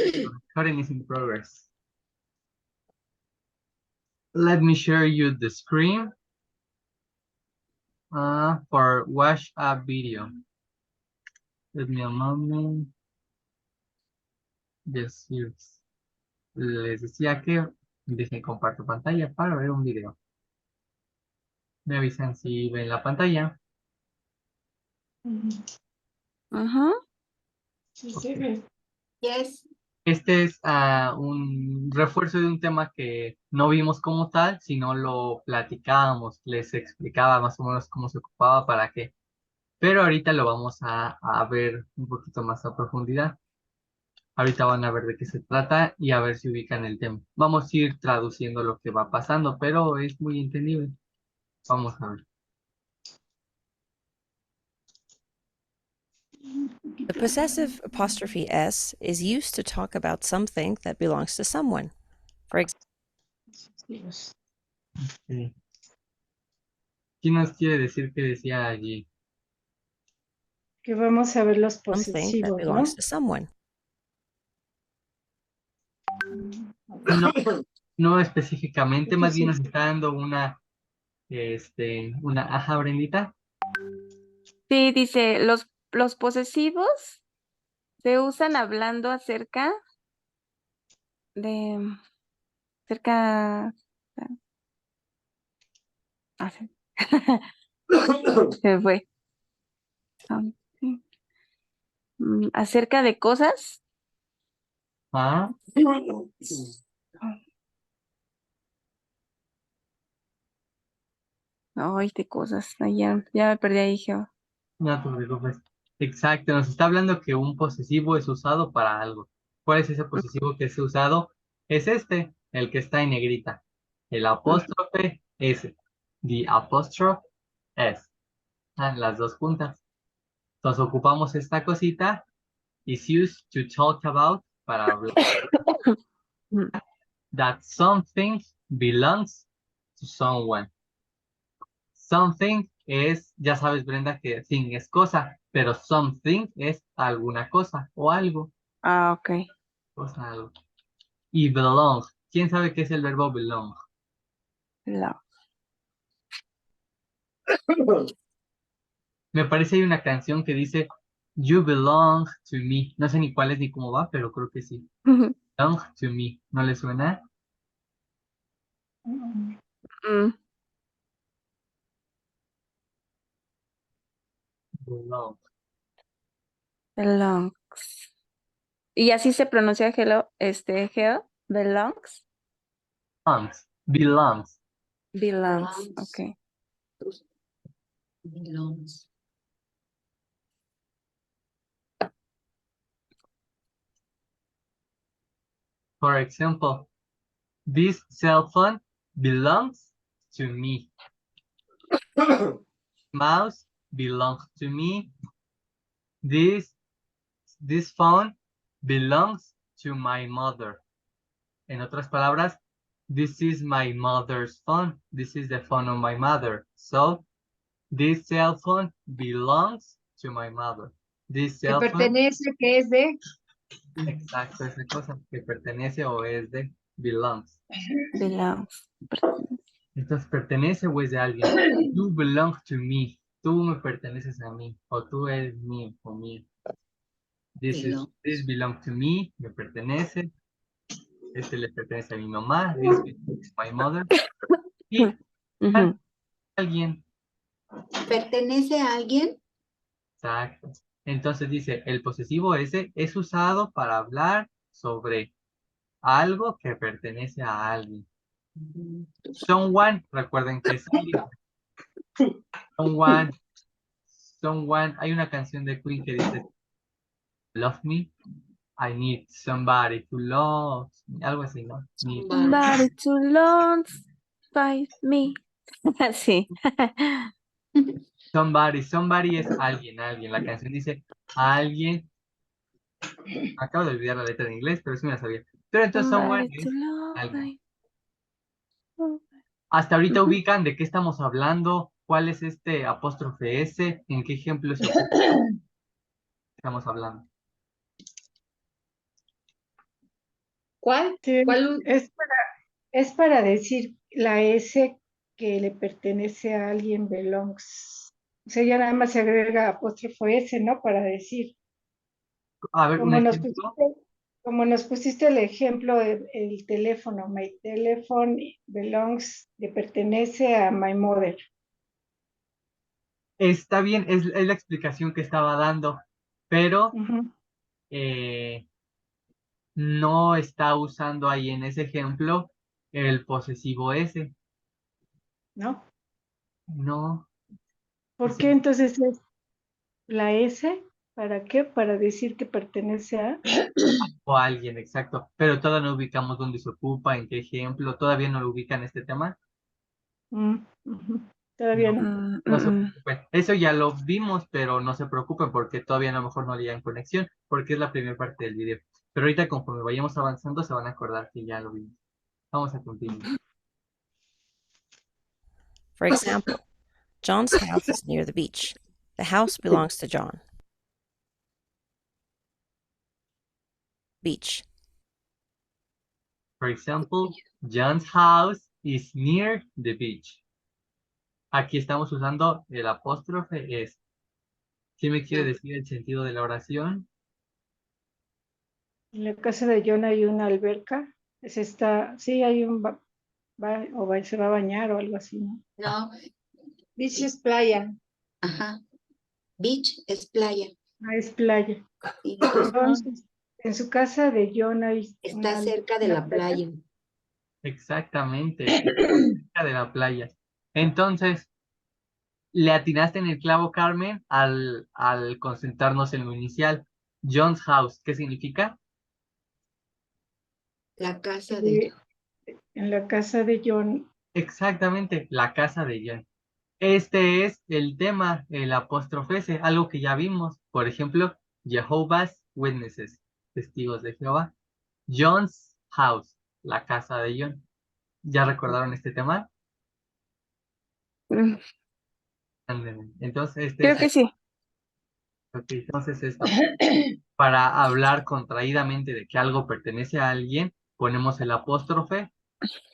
Recording is in progress. Let me share you the screen for watch a video. Let me a moment. Yes, yes. Les decía que dejen comparto pantalla para ver un video. Me avisan si ven la pantalla. Ajá. Okay. Yes. Este es un refuerzo de un tema que no vimos como tal, sino lo platicábamos, les explicaba más o menos cómo se ocupaba, para qué. Pero ahorita lo vamos a ver un poquito más a profundidad. Ahorita van a ver de qué se trata y a ver si ubican el tema. Vamos a ir traduciendo lo que va pasando, pero es muy entendible. Vamos a ver. The possessive apostrophe S is used to talk about something that belongs to someone. For example, Sí. ¿Quién nos quiere decir qué decía allí? Que vamos a ver los something that posesivos, ¿no? belongs to someone. No, no específicamente, más bien nos está dando una, ajá, Brendita. Sí, dice, los posesivos se usan hablando acerca de, cerca, sí. Se fue. Acerca de cosas. Ah, Ay, de cosas. Ay, ya me perdí ahí, Geo. no te preocupes. Exacto, nos está hablando que un posesivo es usado para algo. ¿Cuál es ese posesivo que es usado? Es este, el que está en negrita. El apóstrofe S. The apostrophe S. Las dos juntas. Entonces ocupamos esta cosita. Is used to talk about, para hablar, that something belongs to someone. Something es, ya sabes, Brenda, que thing es cosa, pero something es alguna cosa o algo. Ah, ok. Cosa, algo. Y belong. ¿Quién sabe qué es el verbo belong? La- Me parece hay una canción que dice You belong to me. No sé ni cuál es ni cómo va, pero creo que sí. Belong to me. ¿No le suena? Mm, Belong. belongs. ¿Y así se pronuncia Geo? Belongs. Belongs. Belongs. Belongs. Ok. Belongs. For example, this cell phone belongs to me. Mouse belongs to me. This phone belongs to my mother. En otras palabras, this is my mother's phone. This is the phone of my mother. So, this cell phone belongs to my mother. This Que cell phone, pertenece, que es de... exacto, esa cosa que pertenece o es de belongs. Belongs. Entonces, pertenece o es de alguien. You belong to me. Tú me perteneces a mí. O tú eres mío o mío. This belong to me. Me pertenece. Este le pertenece a mi mamá. This belongs to my mother. Y Ujú. alguien. ¿Pertenece a alguien? Exacto. Entonces dice, el posesivo ese es usado para hablar sobre algo que pertenece a alguien. Someone, recuerden que es alguien. Someone, someone. Hay una canción de Queen que dice, Love me. I need somebody to love me. Algo así, ¿no? Need Somebody to love by me. Sí. somebody. Somebody es alguien, alguien. La canción dice, alguien. Acabo de olvidar la letra en inglés, pero sí me la sabía. Pero entonces someone Somebody to es love alguien. by Hasta ahorita Ujú. ubican de qué estamos hablando, cuál es este apóstrofe S, en qué ejemplo se ocupa, estamos hablando. ¿Cuál? Sí, ¿Cuál? es para decir la S que le pertenece a alguien belongs. O sea, ya nada más se agrega apóstrofo S, ¿no? Para decir, A ver, un como nos ejemplo. pusiste, como nos pusiste el ejemplo el teléfono, my telephone belongs, le pertenece a my mother. Está bien, es la explicación que estaba dando, pero Ujú, no está usando ahí en ese ejemplo el posesivo S. ¿no? No, ¿Por qué entonces es la S? ¿Para qué? Para decir que pertenece a... o alguien, exacto. Pero todavía no ubicamos dónde se ocupa, en qué ejemplo. ¿Todavía no lo ubican este tema? Ujú. Todavía No, no. no se preocupen. Eso ya lo vimos, pero no se preocupen porque todavía a lo mejor no hayan conexión, porque es la primera parte del video. Pero ahorita conforme vayamos avanzando se van a acordar que ya lo vimos. Vamos a continuar. For example, John's house is near the beach. The house belongs to John. Beach. For example, John's house is near the beach. Aquí estamos usando el apóstrofe es. ¿Sí me quiere No. decir el sentido de la oración? En la casa de John hay una alberca. Sí, hay se va a bañar o algo así, ¿no? No. Beach es playa. Ajá. Beach es playa. Ah, es playa. Y entonces Entonces, en su casa de John hay está cerca de la playa. Exactamente, cerca de la playa. Entonces, le atinaste en el clavo, Carmen, al concentrarnos en lo inicial. John's house, ¿qué significa? La casa Eh, En la casa de John, Exactamente, la casa de John. Este es el tema, el apóstrofe S, algo que ya vimos. Por ejemplo, Jehovah's Witnesses, testigos de Jehová. John's house, la casa de John. ¿Ya recordaron este tema? Mm, Ándale. Entonces, este creo es que sí. ok, entonces esto. Para hablar contraídamente de que algo pertenece a alguien, ponemos el apóstrofe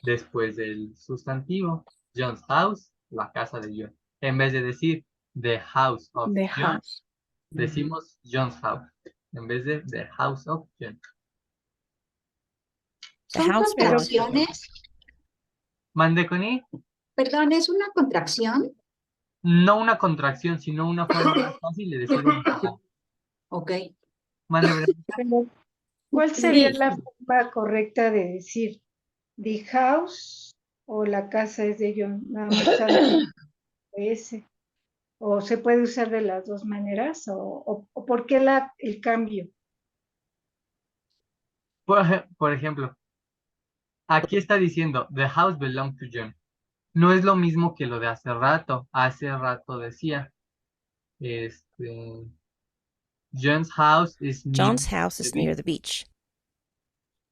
después del sustantivo. John's house, la casa de John. En vez de decir the house of The John, house. decimos John's house. En vez de the house of John. The ¿Son house belongs to John. contracciones? ¿Mande con I? Perdón, ¿es una contracción? No una contracción, sino una forma más fácil de decir una palabra. Ok. Mande, Brenda. pero ¿cuál sería Sí. la forma correcta de decir the house o la casa es de John? Nada más usando ese. ¿O se puede usar de las dos maneras? ¿O por qué el cambio? Por ejemplo, aquí está diciendo the house belongs to John. No es lo mismo que lo de hace rato. Hace rato decía, este, John's house is near John's house the is beach. near the beach.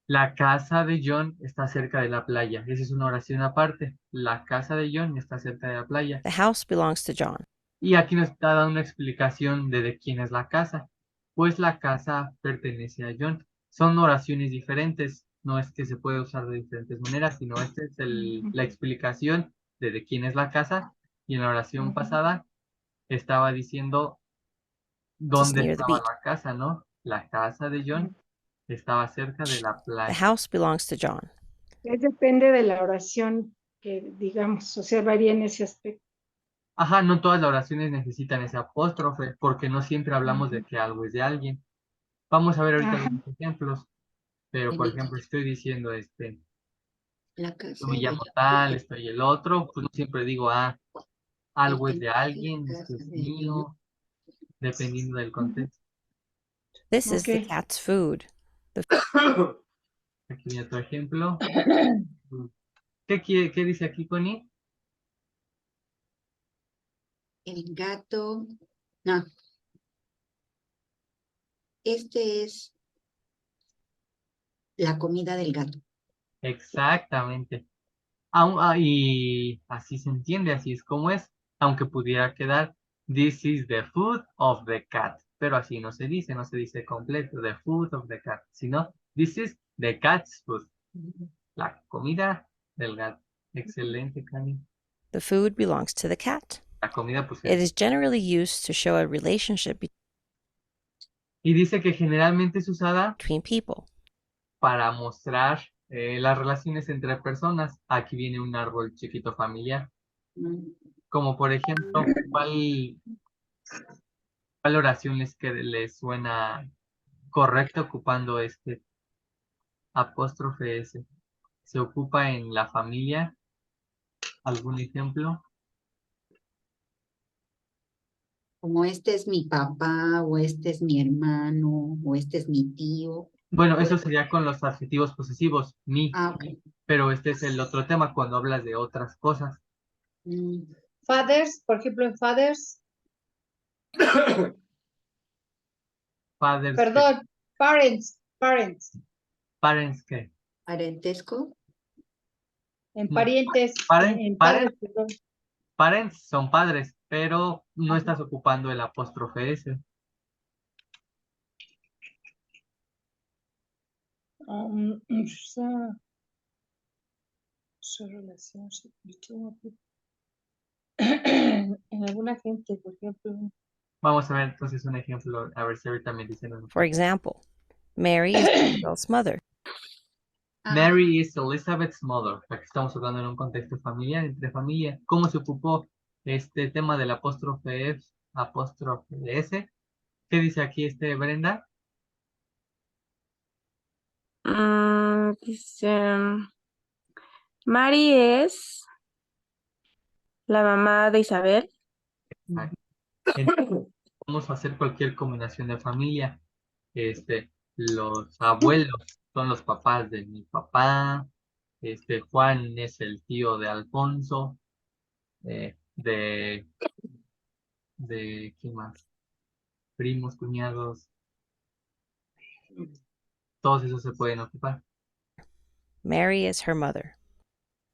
La casa de John está cerca de la playa. Esa es una oración aparte. La casa de John está cerca de la playa. The house belongs to John. Y aquí nos está dando una explicación de quién es la casa. Pues la casa pertenece a John. Son oraciones diferentes. No es que se puede usar de diferentes maneras, sino esta es la explicación de quién es la casa. Y en la oración pasada estaba diciendo Is dónde near the estaba beach. la casa, ¿no? La casa de John estaba cerca de la The playa. house belongs to John. Depende de la oración que digamos, o sea, varía en ese aspecto. Ajá, no todas las oraciones necesitan ese apóstrofe, porque no siempre hablamos de que algo es de alguien. Vamos a ver ahorita Ajá. algunos ejemplos, pero por ejemplo, si estoy diciendo La yo casa me de llamo tal, estoy el otro, pues no siempre digo, algo es de alguien, la esto casa es de John. mío, dependiendo del contexto. This is the Ok. cat's food. Aquí viene otro ejemplo. ¿Qué dice aquí, Connie? El gato. No. Este es la comida del gato. Exactamente. Y así se entiende, así es como es, aunque pudiera quedar, this is the food of the cat, pero así no se dice completo, the food of the cat, sino This is the cat's food. La comida del gato. Excelente, Cami. The food belongs to the cat. La comida, pues, It is generally used to show a relationship y dice que generalmente es usada between people. para mostrar las relaciones entre personas. Aquí viene un árbol chiquito familiar. Como por ejemplo, ¿cuál oración les suena correcta ocupando este apóstrofe S? ¿Se ocupa en la familia? ¿Algún ejemplo? Como este es mi papá, o este es mi hermano, o este es mi tío. Bueno, eso sería con los adjetivos posesivos, mi, Ah, ok. pero este es el otro tema cuando hablas de otras cosas. Fathers, por ejemplo, en fathers, Fathers, perdón, parents, parents, ¿qué? parentesco, en No, parientes, en parents, padres, perdón. parents son padres, pero no estás ocupando el apóstrofe S. Su relación, en alguna gente, por ejemplo. Vamos a ver entonces un ejemplo, a ver si ahorita me dicen uno. For example, Mary is Isabel's mother. Mary is Elizabeth's mother. Aquí estamos hablando en un contexto familiar, entre familia. ¿Cómo se ocupó este tema del apóstrofe F, apóstrofe S? ¿Qué dice aquí Brenda? Dice, Mari es la mamá de Isabel. Entonces, vamos a hacer cualquier combinación de familia. Los abuelos son los papás de mi papá. Juan es el tío de Alfonso. eh, de, ¿qué más? Primos, cuñados. Todos esos se pueden ocupar. Mary is her mother.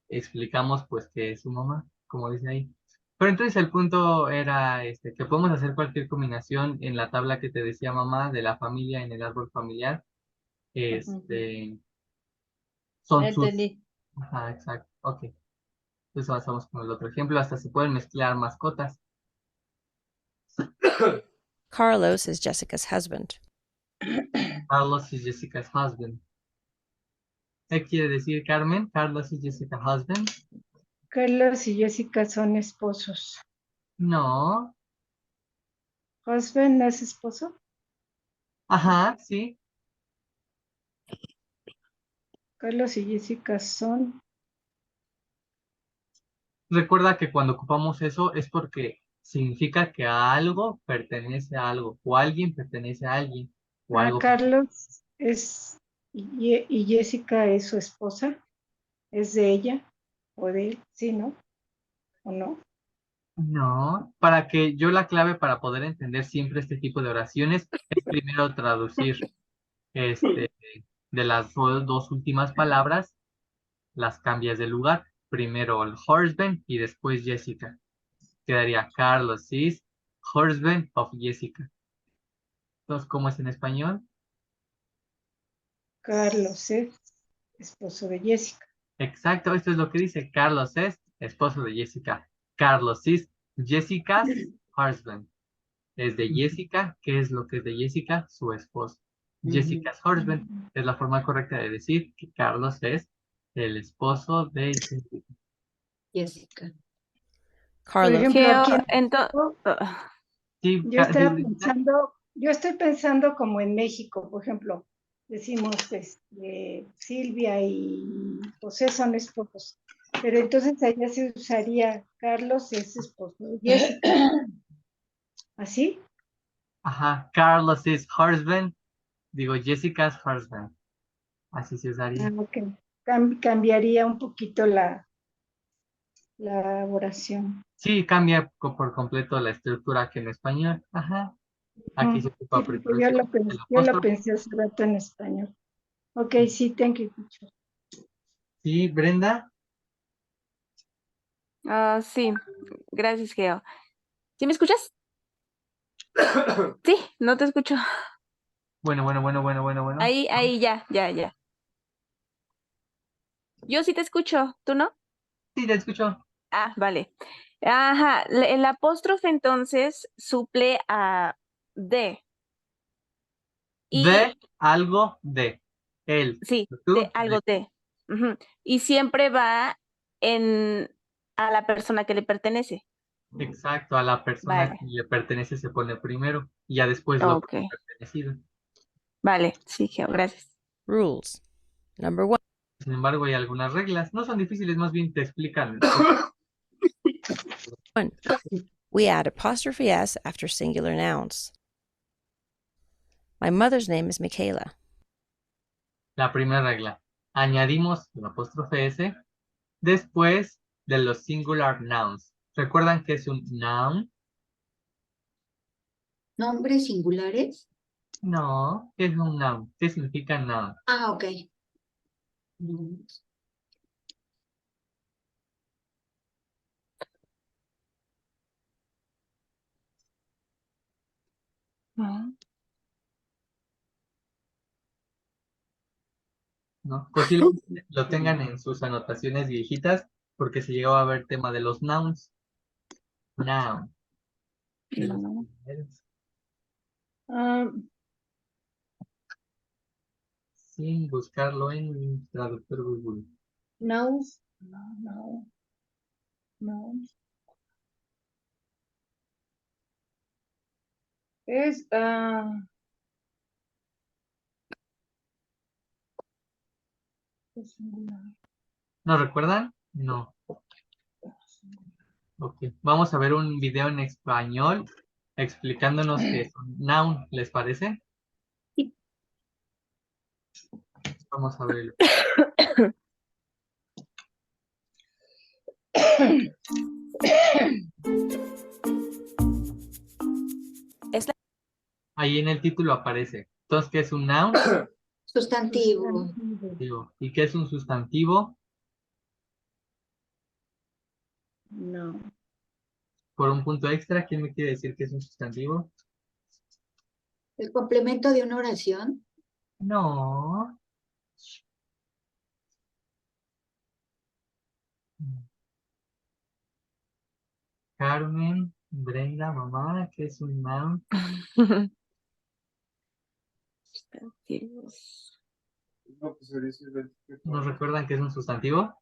Explicamos pues que es su mamá, como dice ahí. Pero entonces el punto era que podemos hacer cualquier combinación en la tabla que te decía mamá de la familia en el árbol familiar. Son sus. Entendí. Ajá, exacto. Ok. Entonces avanzamos con el otro ejemplo. Hasta se pueden mezclar mascotas. Carlos is Jessica's husband. Carlos is Jessica's husband. ¿Qué quiere decir, Carmen? Carlos is Jessica's husband. Carlos y Jessica son esposos. No. ¿Husband no es esposo? Ajá, sí. Carlos y Jessica son. Recuerda que cuando ocupamos eso es porque significa que algo pertenece a algo, o alguien pertenece a alguien, o algo. Carlos es. Y Jessica es su esposa. ¿Es de ella? ¿O de él? Sí, ¿no? ¿O no? No, para que yo la clave para poder entender siempre este tipo de oraciones es primero traducir de las dos últimas palabras, las cambias de lugar. Primero el husband y después Jessica. Quedaría Carlos is husband of Jessica. Entonces, ¿cómo es en español? Carlos es esposo de Jessica. Exacto, esto es lo que dice. Carlos es esposo de Jessica. Carlos is Jessica's husband. Es de Jessica. ¿Qué es lo que es de Jessica? Su esposo. Jessica's husband es la forma correcta de decir que Carlos es el esposo de Jessica. Jessica. Por Carlos. ejemplo, aquí en Sí, yo estaba pensando, yo estoy pensando como en México, por ejemplo, decimos Silvia y José son esposos, pero entonces allá se usaría Carlos es esposo de Jessica. ¿Así? Ajá, Carlos is husband. Digo, Jessica's husband. Así se usaría. Ok. Cambiaría un poquito la oración. Sí, cambia por completo la estructura que en español. Ajá. Aquí se Sí, ocupa porque primero el yo lo apóstrofe. pensé hace rato en español. Ok, sí, thank you. Sí, Brenda. Sí, gracias, Geo. ¿Sí me escuchas? Sí, no te escucho. Bueno. Ahí, ya. Yo sí te escucho, ¿tú no? Sí, te escucho. Ah, vale. Ajá, el apóstrofe entonces suple a de. De Y algo de. Él. sí, de Tú, algo de. de. Ujú. Y siempre va a la persona que le pertenece. Exacto, a la persona Vale, que le pertenece se pone primero y ya después lo ok. pertenecido. Vale, sí, Geo, gracias. Rules. Number 1. Sin embargo, hay algunas reglas. No son difíciles, más bien te explican. We add apostrophe S after singular nouns. My mother's name is Michaela. La primera regla. Añadimos el apóstrofe S después de los singular nouns. ¿Recuerdan que es un noun? ¿Nombres singulares? No, ¿qué es un noun? ¿Qué significa noun? Ah, ok. Mm, Ah, ¿No? Posiblemente lo tengan en sus anotaciones viejitas porque se llegó a ver tema de los nouns. Noun. De los no. primeros. Ah, Sin buscarlo en traductor Google. nouns. No. Nouns. Es es singular. ¿No recuerdan? No. Ok. Vamos a ver un video en español explicándonos qué es un noun. ¿Les parece? Sí. Vamos a verlo. Ahí en el título aparece. Entonces, ¿qué es un noun? Sustantivo. Digo, ¿y qué es un sustantivo? No. Por un punto extra, ¿quién me quiere decir que es un sustantivo? El complemento de una oración. No. Carmen, Brenda, mamá, ¿qué es un noun? Sustantivos. ¿No recuerdan qué es un sustantivo?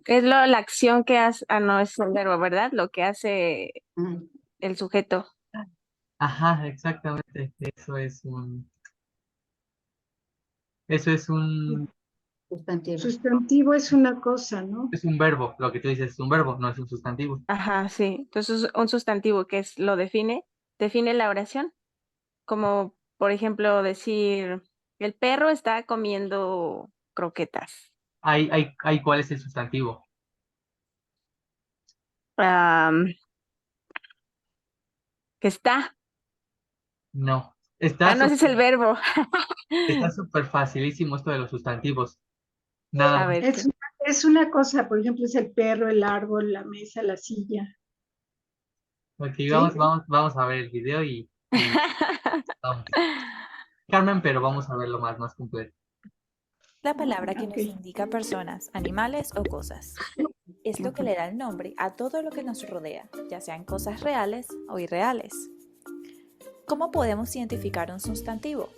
Es la acción que hace, no es un verbo, ¿verdad? Lo que hace Mm, el sujeto. Ajá, exactamente. Eso Sustantivo. Sustantivo es una cosa, ¿no? es un verbo. Lo que tú dices es un verbo, no es un sustantivo. Ajá, sí. Entonces, un sustantivo que es lo define la oración. Como, por ejemplo, decir, el perro está comiendo croquetas. ¿Cuál es el sustantivo? Am, que está. No. No, ese es el verbo. Está súper facilísimo esto de los sustantivos. Nada A más. ver, ¿qué? Es una cosa, por ejemplo, es el perro, el árbol, la mesa, la silla. Ok, ¿Sí? vamos a ver el video y vamos. Carmen, pero vamos a verlo más completo. La palabra que nos Ok. indica personas, animales o cosas. Es lo que le da el nombre a todo lo que nos rodea, ya sean cosas reales o irreales. ¿Cómo podemos identificar un sustantivo?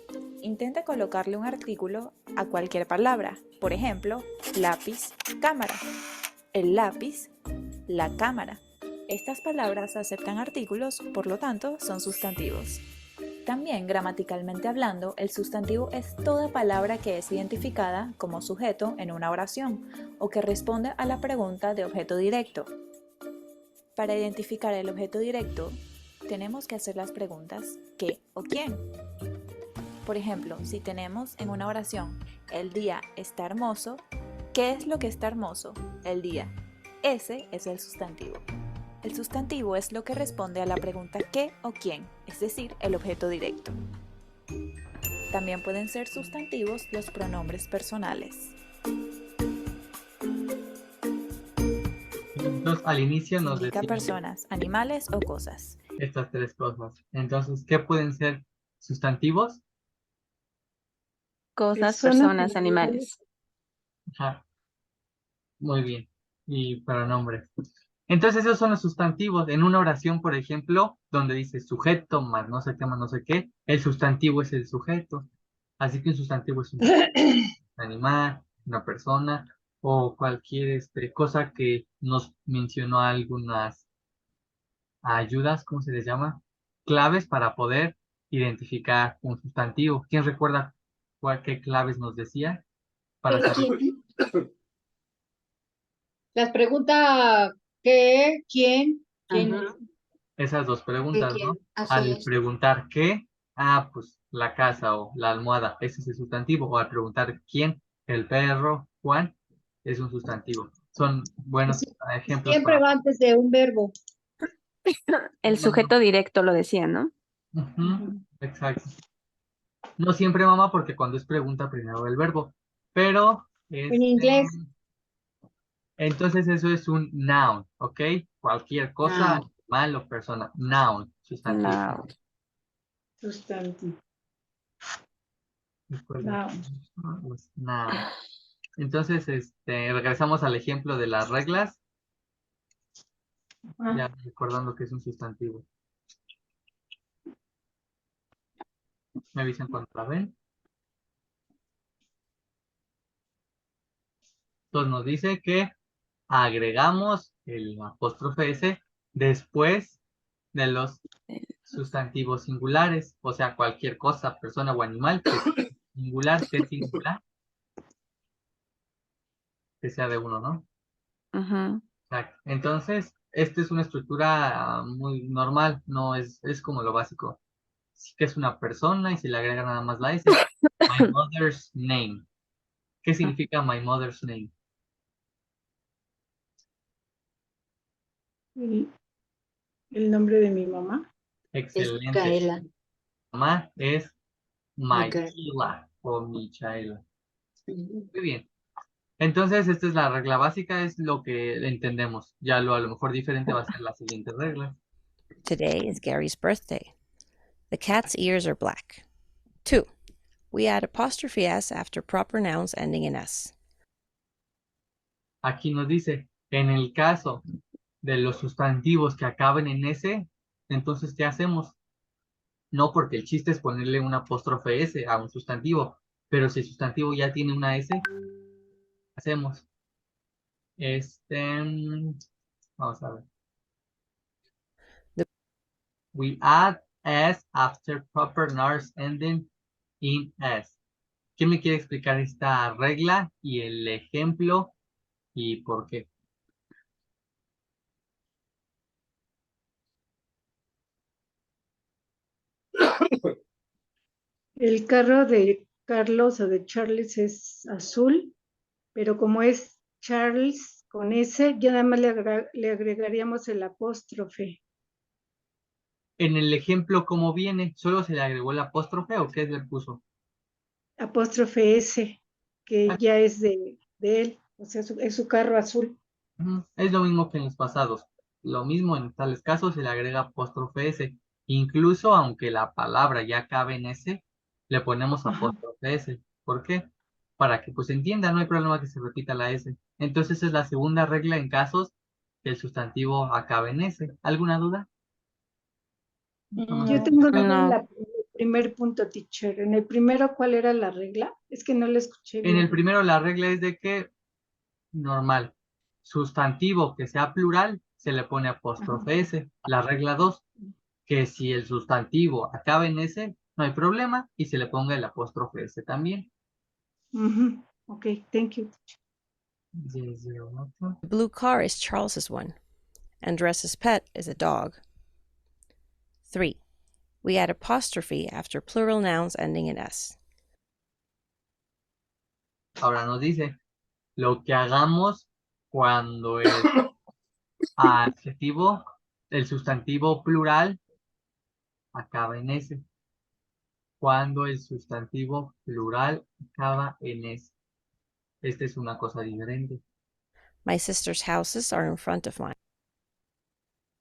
Intenta colocarle un artículo a cualquier palabra, por ejemplo, lápiz, cámara. El lápiz, la cámara. Estas palabras aceptan artículos, por lo tanto, son sustantivos. También, gramaticalmente hablando, el sustantivo es toda palabra que es identificada como sujeto en una oración o que responde a la pregunta de objeto directo. Para identificar el objeto directo, tenemos que hacer las preguntas ¿qué o quién? Por ejemplo, si tenemos en una oración el día está hermoso, ¿qué es lo que está hermoso? El día. Ese es el sustantivo. El sustantivo es lo que responde a la pregunta ¿qué o quién? Es decir, el objeto directo. También pueden ser sustantivos los pronombres personales. Entonces, al inicio nos Indica decían personas, animales o cosas. Estas tres cosas. Entonces, ¿qué pueden ser sustantivos? Cosas, Personas, personas, animales. Ajá, muy bien. Y pronombres. Entonces, esos son los sustantivos. En una oración, por ejemplo, donde dice sujeto más no sé qué más no sé qué, el sustantivo es el sujeto. Así que un sustantivo es un animal, una persona o cualquier cosa que nos mencionó algunas ayudas, ¿cómo se les llama? Claves para poder identificar un sustantivo. ¿Quién recuerda qué claves nos decía para ¿Pero saber? quién? Las preguntas ¿qué? ¿Quién? ¿Quién? Ajá. Esas dos ¿Qué preguntas, ¿no? quién? Así Al es. preguntar qué, pues la casa o la almohada, ese es el sustantivo. O al preguntar quién, el perro, Juan, es un sustantivo. Son buenos Sí, ejemplos siempre para... va antes de un verbo. El sujeto directo lo decía, ¿no? Ujú, Ujú. exacto. No siempre mamá, porque cuando es pregunta primero el verbo. Pero, En inglés, entonces eso es un noun, ¿ok? Cualquier cosa, noun. animal o persona. Noun, sustantivo. No. sustantivo. Recuerda, Noun. pues, noun. Entonces, regresamos al ejemplo de las reglas, Ah, ya recordando que es un sustantivo. Me avisan cuando la ven. Entonces nos dice que agregamos el apóstrofe S después de los sustantivos singulares, o sea, cualquier cosa, persona o animal que sea singular, que sea de uno, ¿no? Ujú. Exacto. Entonces, esta es una estructura muy normal, no es como lo básico. Sí que es una persona y se le agrega nada más la S. My mother's name. ¿Qué significa my mother's name? el, el nombre de mi mamá. Es Excelente. Micaela. Mamá es Micaela. Michaela o Michaela. Ujú. Muy bien. Entonces, esta es la regla básica, es lo que entendemos. Ya a lo mejor diferente va a ser la siguiente regla. Today is Gary's birthday. The cat's ears are black. 2. We add apostrophe S after proper nouns ending in S. Aquí nos dice, en el caso de los sustantivos que acaben en S, entonces, ¿qué hacemos? No, porque el chiste es ponerle un apóstrofe S a un sustantivo, pero si el sustantivo ya tiene una S, hacemos. Vamos a ver. The We add S after proper nouns ending in S. ¿Quién me quiere explicar esta regla y el ejemplo y por qué? El carro de Carlos o de Charles es azul, pero como es Charles con S, ya nada más le agregaríamos el apóstrofe. En el ejemplo, ¿cómo viene? ¿Solo se le agregó el apóstrofe o qué le puso? Apóstrofe S, que ya es de él, o sea, es su carro azul. Es lo mismo que en los pasados. Lo mismo en tales casos se le agrega apóstrofe S. Incluso aunque la palabra ya cabe en S, le ponemos Ajá. apóstrofe S. ¿Por qué? Para que pues entienda, no hay problema que se repita la S. Entonces es la segunda regla en casos que el sustantivo acabe en S. ¿Alguna duda? Yo tengo duda en No. el primer punto, teacher. En el primero, ¿cuál era la regla? Es que no la escuché En el bien. primero la regla es de que normal, sustantivo que sea plural, se le pone Ajá. apóstrofe S. La regla 2 que si el sustantivo acaba en S, no hay problema y se le ponga el apóstrofe S también. Ok, thank you. The blue car is Charles's one. Andres's pet is a dog. 3. We add apostrophe after plural nouns ending in S. Ahora nos dice, lo que hagamos cuando el adjetivo, el sustantivo plural acaba en S. Cuando el sustantivo plural acaba en S. Esta es una cosa diferente. My sister's houses are in front of mine.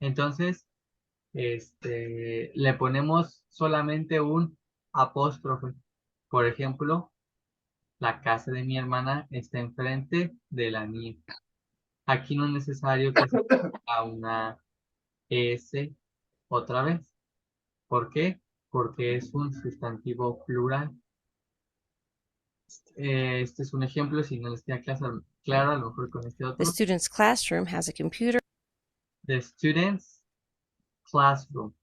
Entonces, le ponemos solamente un apóstrofe. Por ejemplo, la casa de mi hermana está enfrente de la mía. Aquí no es necesario que se ponga una S otra vez. ¿Por qué? Porque es un sustantivo plural. Este es un ejemplo, si no les queda claro, a lo mejor con este The otro. student's classroom has a computer. The student's classroom.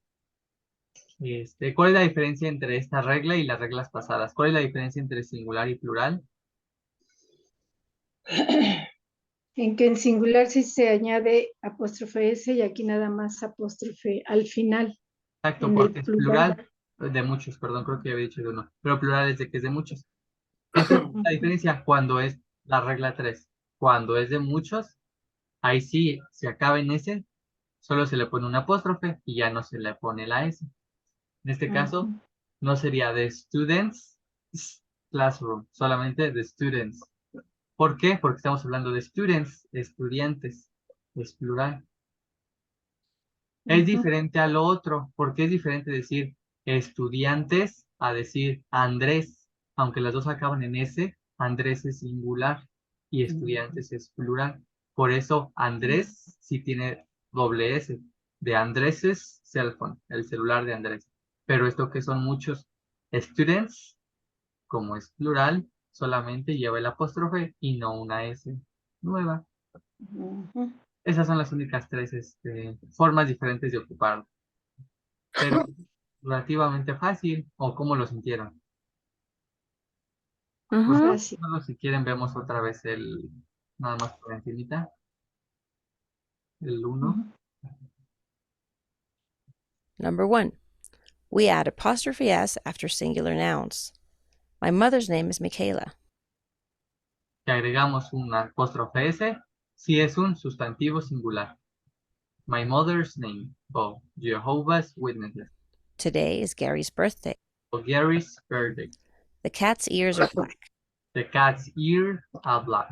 ¿Cuál es la diferencia entre esta regla y las reglas pasadas? ¿Cuál es la diferencia entre singular y plural? En que en singular sí se añade apóstrofe S y aquí nada más apóstrofe al final. Exacto, En porque el es plural. plural de muchos, perdón, creo que ya había dicho de uno, pero plural es de que es de muchos. Entonces, la diferencia cuando es la regla 3, cuando es de muchos, ahí sí se acaba en S, solo se le pone un apóstrofe y ya no se le pone la S. En este caso, Ujú. no sería the students classroom, solamente the students. ¿Por qué? Porque estamos hablando de students, estudiantes, es plural. Es Ujú. diferente a lo otro, porque es diferente decir estudiantes a decir Andrés, aunque las dos acaban en S, Andrés es singular y estudiantes es plural. Por eso Andrés sí tiene doble S, de Andrés' cell phone, el celular de Andrés. Pero esto que son muchos students, como es plural, solamente lleva el apóstrofe y no una S nueva. Ujú. Esas son las únicas tres formas diferentes de ocuparlo. Pero relativamente fácil, o cómo lo sintieron. Pues, Ujú. Fácil. bueno, si quieren vemos otra vez nada más por encimita, el 1. Ujú. Number 1. We add apostrophe S after singular nouns. My mother's name is Michaela. Que agregamos una apóstrofe S si es un sustantivo singular. My mother's name, o Jehovah's Witnesses, Today is Gary's birthday. o Gary's birthday. The cat's ears are black. The cat's ears are black.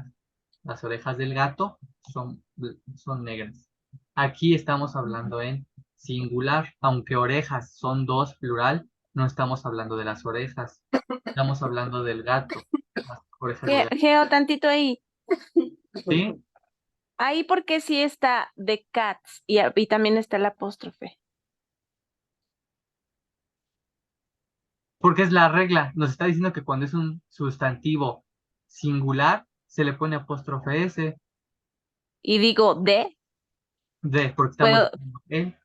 Las orejas del gato son negras. Aquí estamos hablando en singular, aunque orejas son dos plural, no estamos hablando de las orejas, estamos hablando del gato. Las orejas del gato. Geo, tantito ahí. ¿Sí? Ahí porque sí está the cats y también está el apóstrofe. Porque es la regla. Nos está diciendo que cuando es un sustantivo singular, se le pone apóstrofe S, Y digo de, porque estamos puedo, diciendo el